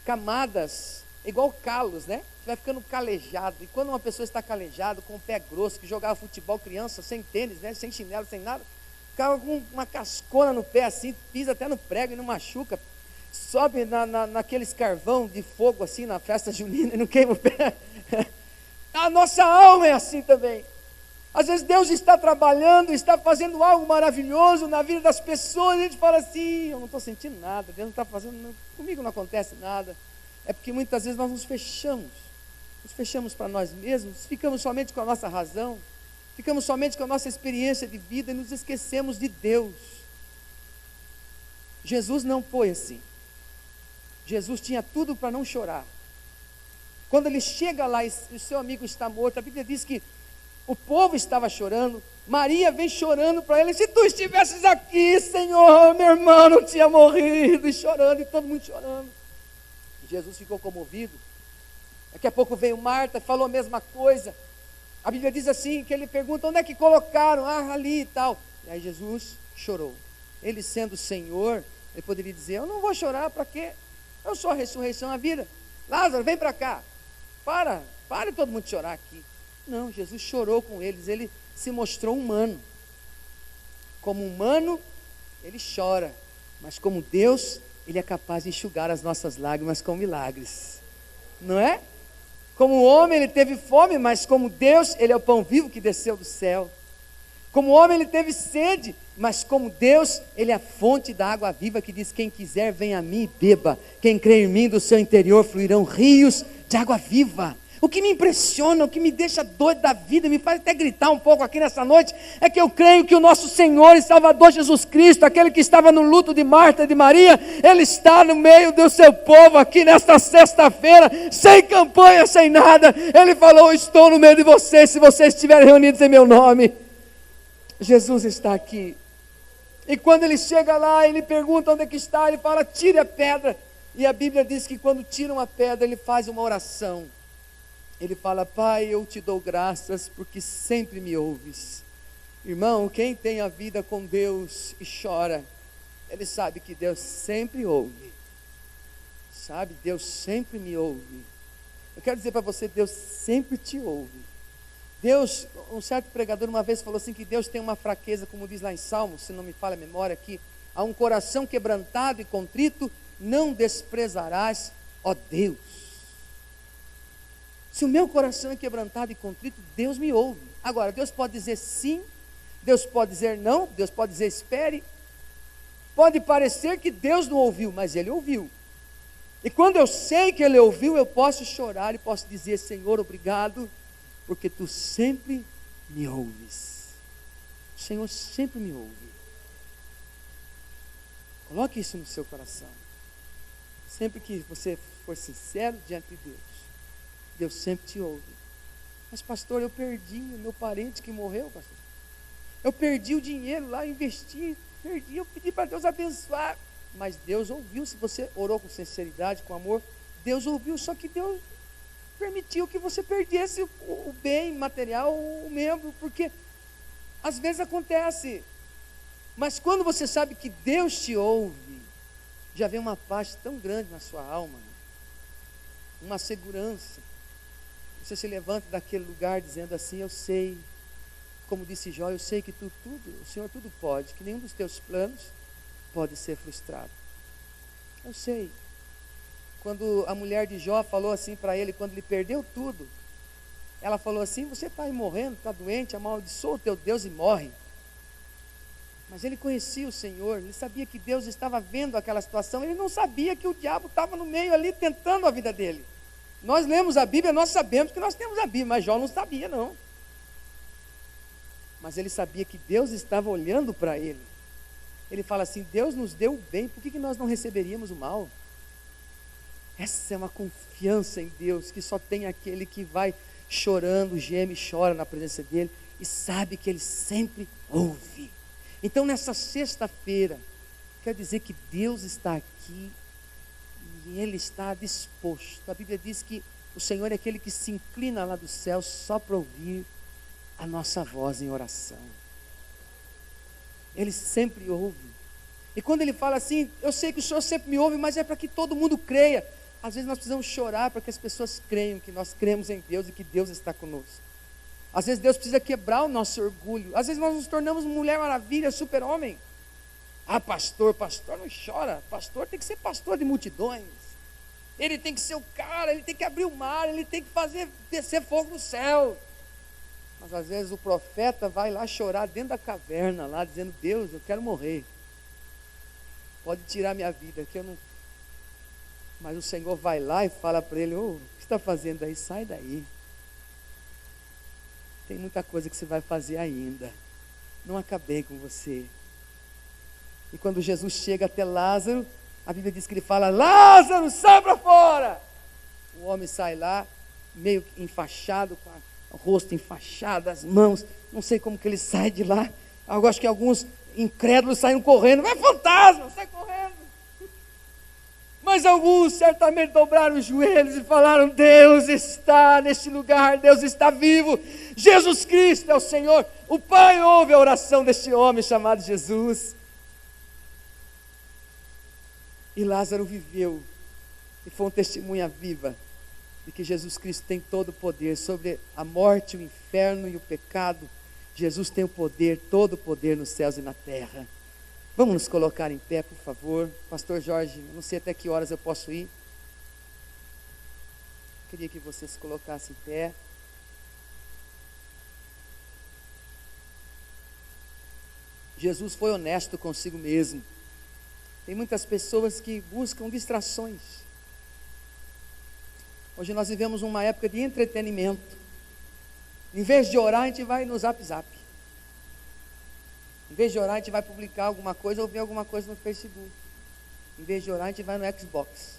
camadas, igual calos, né? Você vai ficando calejado. E quando uma pessoa está calejada, com o pé grosso, que jogava futebol criança, sem tênis, né? Sem chinelo, sem nada, ficava com uma cascona no pé assim, pisa até no prego e não machuca, sobe naqueles carvão de fogo assim, na festa junina e não queima o pé. A nossa alma é assim também. Às vezes Deus está trabalhando, está fazendo algo maravilhoso na vida das pessoas, e a gente fala assim, eu não estou sentindo nada, Deus não está fazendo, comigo não acontece nada. É porque muitas vezes nós nos fechamos para nós mesmos, ficamos somente com a nossa razão, ficamos somente com a nossa experiência de vida e nos esquecemos de Deus. Jesus não foi assim. Jesus tinha tudo para não chorar. Quando ele chega lá e o seu amigo está morto, a Bíblia diz que o povo estava chorando, Maria vem chorando para ele, se tu estivesses aqui, Senhor, meu irmão não tinha morrido, e chorando, e todo mundo chorando. Jesus ficou comovido. Daqui a pouco veio Marta, falou a mesma coisa. A Bíblia diz assim, que ele pergunta, onde é que colocaram? Ah, ali e tal. E aí Jesus chorou. Ele sendo Senhor, ele poderia dizer, eu não vou chorar, para quê? Eu sou a ressurreição, a vida. Lázaro, vem para cá. Para todo mundo chorar aqui. Não, Jesus chorou com eles, ele se mostrou humano. Como humano, ele chora, mas como Deus, ele é capaz de enxugar as nossas lágrimas com milagres, não é? Como homem, ele teve fome, mas como Deus, ele é o pão vivo que desceu do céu. Como homem, ele teve sede, mas como Deus, ele é a fonte da água viva que diz, quem quiser vem a mim e beba, quem crê em mim do seu interior fluirão rios de água viva. O que me impressiona, o que me deixa doido da vida, me faz até gritar um pouco aqui nessa noite, é que eu creio que o nosso Senhor e Salvador Jesus Cristo, aquele que estava no luto de Marta e de Maria, Ele está no meio do seu povo aqui nesta sexta-feira, sem campanha, sem nada. Ele falou, estou no meio de vocês, se vocês estiverem reunidos em meu nome. Jesus está aqui. E quando ele chega lá, ele pergunta onde é que está, ele fala, tire a pedra. E a Bíblia diz que quando tiram a pedra, ele faz uma oração. Ele fala, Pai, eu te dou graças porque sempre me ouves. Irmão, quem tem a vida com Deus e chora, ele sabe que Deus sempre ouve. Sabe, Deus sempre me ouve. Eu quero dizer para você, Deus sempre te ouve. Deus, um certo pregador uma vez falou assim, que Deus tem uma fraqueza, como diz lá em Salmos, se não me falha a memória aqui, a um coração quebrantado e contrito, não desprezarás, ó Deus. Se o meu coração é quebrantado e contrito, Deus me ouve. Agora, Deus pode dizer sim, Deus pode dizer não, Deus pode dizer espere. Pode parecer que Deus não ouviu, mas Ele ouviu. E quando eu sei que Ele ouviu, eu posso chorar e posso dizer, Senhor, obrigado, porque Tu sempre me ouves. O Senhor sempre me ouve. Coloque isso no seu coração. Sempre que você for sincero diante de Deus, Deus sempre te ouve. Mas pastor, eu perdi o meu parente que morreu, pastor. Eu perdi o dinheiro lá, investi, perdi, eu pedi para Deus abençoar. Mas Deus ouviu, se você orou com sinceridade, com amor, Deus ouviu, só que Deus permitiu que você perdesse o bem material, o membro, porque às vezes acontece. Mas quando você sabe que Deus te ouve, já vem uma paz tão grande na sua alma, uma segurança. Você se levanta daquele lugar dizendo assim, eu sei, como disse Jó, eu sei que o Senhor tudo pode, que nenhum dos teus planos pode ser frustrado. Eu sei. Quando a mulher de Jó falou assim para ele, quando ele perdeu tudo, ela falou assim, você está aí morrendo, está doente, amaldiçoa o teu Deus e morre. Mas ele conhecia o Senhor, ele sabia que Deus estava vendo aquela situação, ele não sabia que o diabo estava no meio ali tentando a vida dele. Nós lemos a Bíblia, nós sabemos que nós temos a Bíblia, mas Jó não sabia não. Mas ele sabia que Deus estava olhando para ele. Ele fala assim, Deus nos deu o bem, por que nós não receberíamos o mal? Essa é uma confiança em Deus, que só tem aquele que vai chorando, geme, chora na presença dele e sabe que ele sempre ouve. Então nessa sexta-feira, quer dizer que Deus está aqui e Ele está disposto. A Bíblia diz que o Senhor é aquele que se inclina lá do céu só para ouvir a nossa voz em oração. Ele sempre ouve. E quando Ele fala assim, eu sei que o Senhor sempre me ouve, mas é para que todo mundo creia. Às vezes nós precisamos chorar para que as pessoas creiam que nós cremos em Deus e que Deus está conosco. Às vezes Deus precisa quebrar o nosso orgulho. Às vezes nós nos tornamos Mulher Maravilha, Super-Homem. Ah, pastor não chora. Pastor tem que ser pastor de multidões. Ele tem que ser o cara, ele tem que abrir o mar, ele tem que fazer descer fogo no céu. Mas às vezes o profeta vai lá chorar dentro da caverna, lá dizendo, Deus, eu quero morrer. Pode tirar minha vida, que eu não... Mas o Senhor vai lá e fala para ele, o que você está fazendo aí? Sai daí. Tem muita coisa que você vai fazer ainda. Não acabei com você. E quando Jesus chega até Lázaro, a Bíblia diz que ele fala, Lázaro, sai para fora. O homem sai lá, meio enfaixado, com o rosto enfaixado, as mãos, não sei como que ele sai de lá. Eu acho que alguns incrédulos saíram correndo, vai fantasma, sai correndo. Mas alguns certamente dobraram os joelhos e falaram, Deus está neste lugar, Deus está vivo, Jesus Cristo é o Senhor. O Pai ouve a oração deste homem chamado Jesus. E Lázaro viveu, e foi uma testemunha viva, de que Jesus Cristo tem todo o poder sobre a morte, o inferno e o pecado. Jesus tem o poder, todo o poder nos céus e na terra. Vamos nos colocar em pé, por favor. Pastor Jorge, não sei até que horas eu posso ir. Queria que você se colocasse em pé. Jesus foi honesto consigo mesmo. Tem muitas pessoas que buscam distrações. Hoje nós vivemos uma época de entretenimento. Em vez de orar, a gente vai no Zap Zap. Em vez de orar, a gente vai publicar alguma coisa ou ver alguma coisa no Facebook. Em vez de orar, a gente vai no Xbox.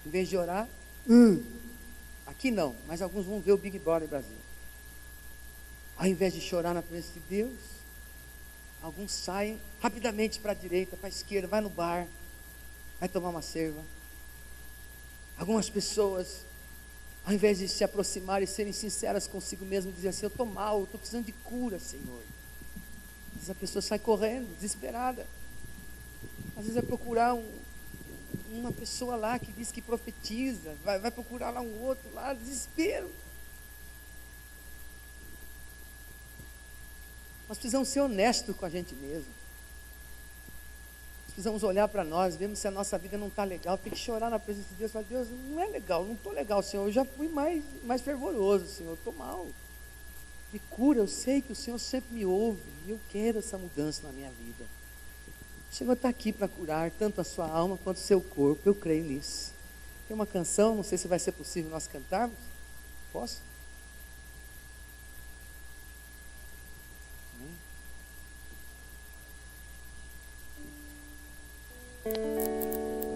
Em vez de orar, aqui não, mas alguns vão ver o Big Brother Brasil. Ao invés de chorar na presença de Deus, alguns saem rapidamente para a direita, para a esquerda, vai no bar, vai tomar uma cerva. Algumas pessoas, ao invés de se aproximar e serem sinceras consigo mesmo, dizem assim, eu estou mal, eu estou precisando de cura, Senhor. Às vezes a pessoa sai correndo, desesperada. Às vezes vai procurar uma pessoa lá que diz que profetiza, vai procurar lá um outro lá, desespero. Nós precisamos ser honestos com a gente mesmo. Nós precisamos olhar para nós, vemos se a nossa vida não está legal, tem que chorar na presença de Deus, falar, Deus, não é legal, não estou legal, Senhor, eu já fui mais fervoroso, Senhor, estou mal. Me cura, eu sei que o Senhor sempre me ouve, e eu quero essa mudança na minha vida. O Senhor está aqui para curar tanto a sua alma quanto o seu corpo, eu creio nisso. Tem uma canção, não sei se vai ser possível nós cantarmos. Posso?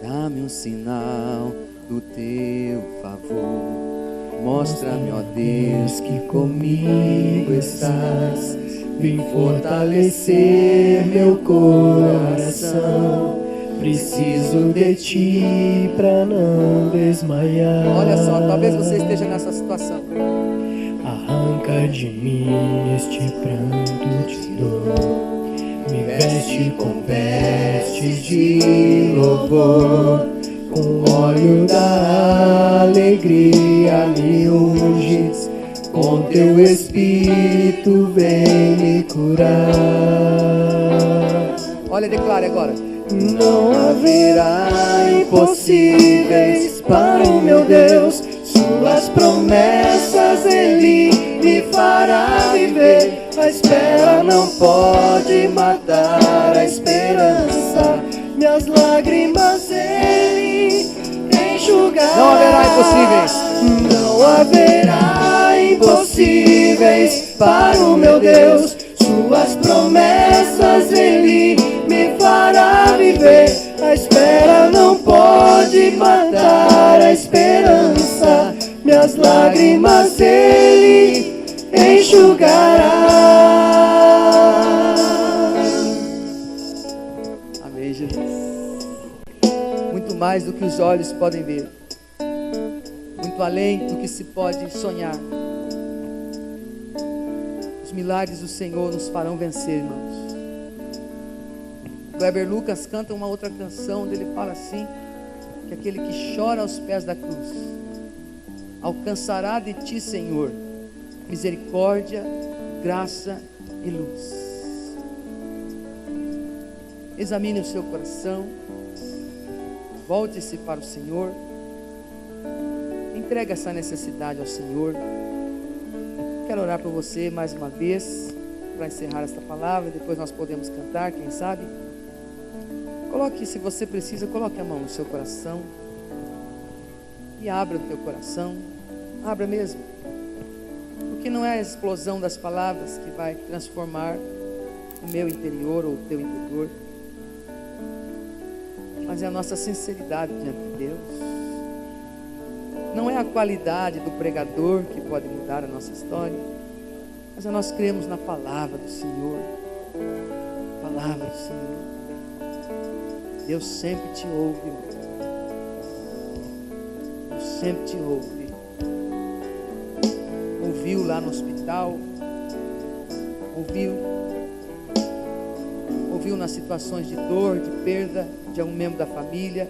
Dá-me um sinal do teu favor, mostra-me, ó Deus, que comigo estás. Vem fortalecer meu coração, preciso de ti pra não desmaiar. Olha só, talvez você esteja nessa situação. Arranca de mim este pranto de dor, me veste com vestes de louvor, com óleo da alegria me unges, com teu Espírito vem me curar. Olha, declare agora. Não haverá impossíveis para o meu Deus, suas promessas Ele me fará viver. A espera não pode matar a esperança, minhas lágrimas Ele enxugará. Não haverá impossíveis. Não haverá impossíveis para o meu Deus, suas promessas Ele me fará viver. A espera não pode matar a esperança, minhas lágrimas Ele enxugará. Amém, Jesus. Muito mais do que os olhos podem ver, muito além do que se pode sonhar. Os milagres do Senhor nos farão vencer, irmãos. O Weber Lucas canta uma outra canção onde ele fala assim, que aquele que chora aos pés da cruz alcançará de ti, Senhor, misericórdia, graça e luz. Examine o seu coração, volte-se para o Senhor, entregue essa necessidade ao Senhor. Quero orar por você mais uma vez, para encerrar esta palavra, depois nós podemos cantar, quem sabe. Coloque, se você precisa, coloque a mão no seu coração e abra o teu coração, abra mesmo, porque não é a explosão das palavras que vai transformar o meu interior ou o teu interior, mas é a nossa sinceridade diante de Deus. Não é a qualidade do pregador que pode mudar a nossa história, mas nós cremos na palavra do Senhor. Palavra do Senhor. Deus sempre te ouve. Deus sempre te ouve. Ouviu lá no hospital, ouviu nas situações de dor, de perda de algum membro da família.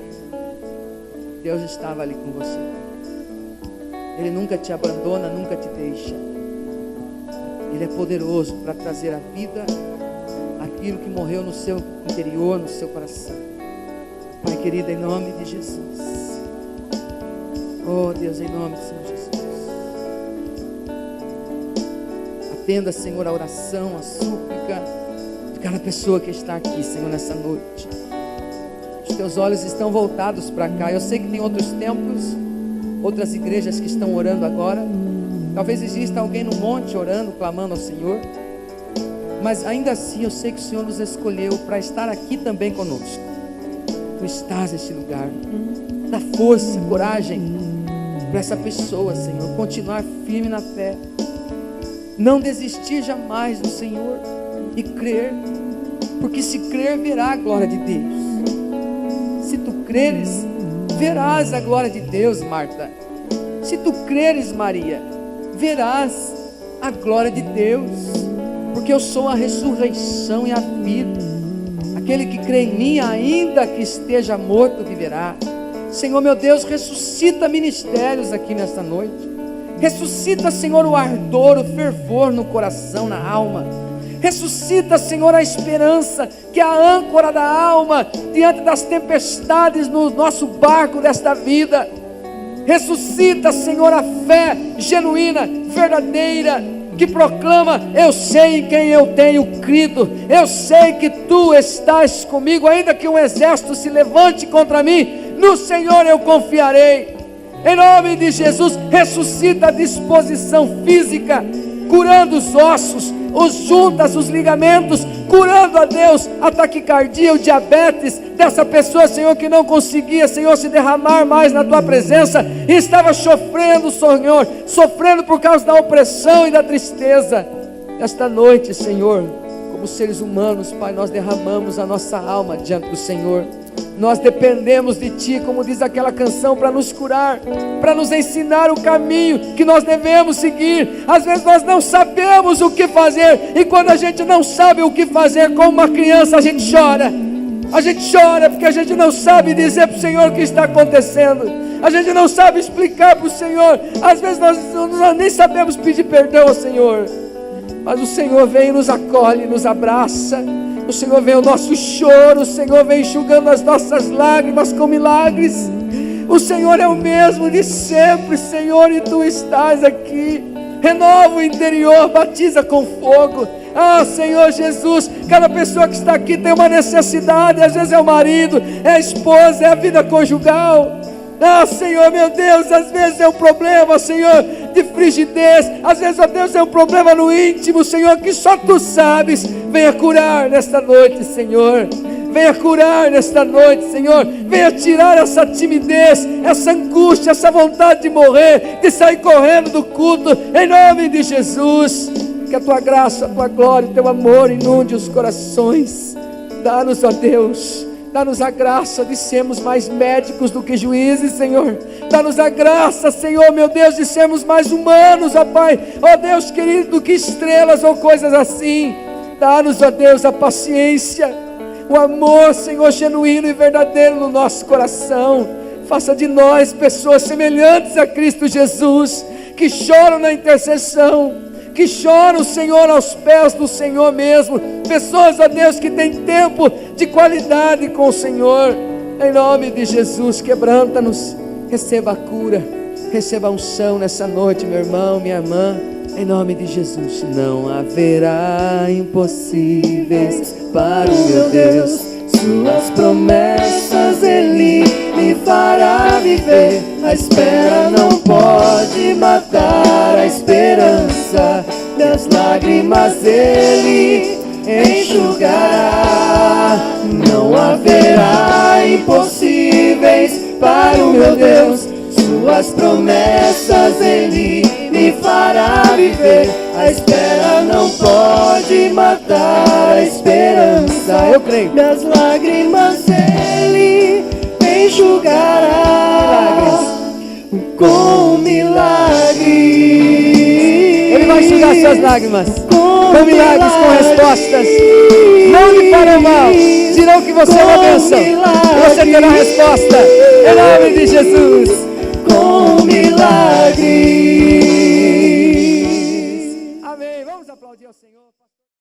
Deus estava ali com você. Ele nunca te abandona, nunca te deixa. Ele é poderoso para trazer à vida aquilo que morreu no seu interior, no seu coração. Pai querido, em nome de Jesus. Oh Deus, em nome do Senhor Jesus. Atenda, Senhor, a oração, a súplica de cada pessoa que está aqui, Senhor, nessa noite. Os teus olhos estão voltados para cá. Eu sei que tem outros templos, outras igrejas que estão orando agora. Talvez exista alguém no monte orando, clamando ao Senhor. Mas ainda assim eu sei que o Senhor nos escolheu para estar aqui também conosco. Tu estás neste lugar. Dá força, coragem para essa pessoa, Senhor, continuar firme na fé. Não desistir jamais do Senhor e crer, porque se crer, verá a glória de Deus. Se tu creres, verás a glória de Deus, Marta. Se tu creres, Maria, verás a glória de Deus, porque eu sou a ressurreição e a vida. Aquele que crê em mim, ainda que esteja morto, viverá. Senhor meu Deus, ressuscita ministérios aqui nesta noite. Ressuscita, Senhor, o ardor, o fervor no coração, na alma. Ressuscita, Senhor, a esperança, que é a âncora da alma diante das tempestades no nosso barco desta vida. Ressuscita, Senhor, a fé genuína, verdadeira, que proclama: eu sei em quem eu tenho crido, eu sei que tu estás comigo, ainda que um exército se levante contra mim, no Senhor eu confiarei. Em nome de Jesus, ressuscita a disposição física, curando os ossos, os juntas, os ligamentos, curando, a Deus, a taquicardia, o diabetes dessa pessoa, Senhor, que não conseguia, Senhor, se derramar mais na tua presença, e estava sofrendo, Senhor, sofrendo por causa da opressão e da tristeza. Esta noite, Senhor, como seres humanos, Pai, nós derramamos a nossa alma diante do Senhor. Nós dependemos de Ti, como diz aquela canção, para nos curar, para nos ensinar o caminho que nós devemos seguir. Às vezes nós não sabemos o que fazer, e quando a gente não sabe o que fazer, como uma criança, a gente chora. A gente chora porque a gente não sabe dizer para o Senhor o que está acontecendo. A gente não sabe explicar para o Senhor. Às vezes nós nem sabemos pedir perdão ao Senhor, mas o Senhor vem e nos acolhe, nos abraça. O Senhor vem o nosso choro, o Senhor vem enxugando as nossas lágrimas com milagres. O Senhor é o mesmo de sempre, Senhor, e Tu estás aqui. Renova o interior, batiza com fogo. Ah, Senhor Jesus, cada pessoa que está aqui tem uma necessidade. Às vezes é o marido, é a esposa, é a vida conjugal. Ah, Senhor, meu Deus, às vezes é um problema, Senhor, de frigidez. Às vezes, ó Deus, é um problema no íntimo, Senhor, que só Tu sabes. Venha curar nesta noite, Senhor. Venha curar nesta noite, Senhor. Venha tirar essa timidez, essa angústia, essa vontade de morrer, de sair correndo do culto, em nome de Jesus. a Tua graça, a Tua glória, o Teu amor inunde os corações. Dá-nos, ó Deus, dá-nos a graça de sermos mais médicos do que juízes, Senhor. Dá-nos a graça, Senhor, meu Deus, de sermos mais humanos, ó Pai, ó Deus querido, do que estrelas ou coisas assim. Dá-nos, ó Deus, a paciência, o amor, Senhor, genuíno e verdadeiro no nosso coração. Faça de nós pessoas semelhantes a Cristo Jesus, que choram na intercessão, que choram, Senhor, aos pés do Senhor mesmo. Pessoas, ó Deus, que têm tempo de qualidade com o Senhor. Em nome de Jesus, quebranta-nos. Receba a cura, receba a unção nessa noite, meu irmão, minha irmã. Em nome de Jesus. Não haverá impossíveis para o meu Deus. Suas promessas Ele me fará viver. A espera não pode matar a esperança. Minhas lágrimas Ele enxugará. Não haverá impossíveis para o meu Deus. Suas promessas Ele me fará viver. A espera não pode matar a esperança. Eu creio. Minhas lágrimas Ele enxugará com milagres. Ele vai enxugar suas lágrimas com milagres, com respostas. Não lhe farão mal, dirão que você é uma bênção e você terá resposta. Em nome de Jesus. Com milagres.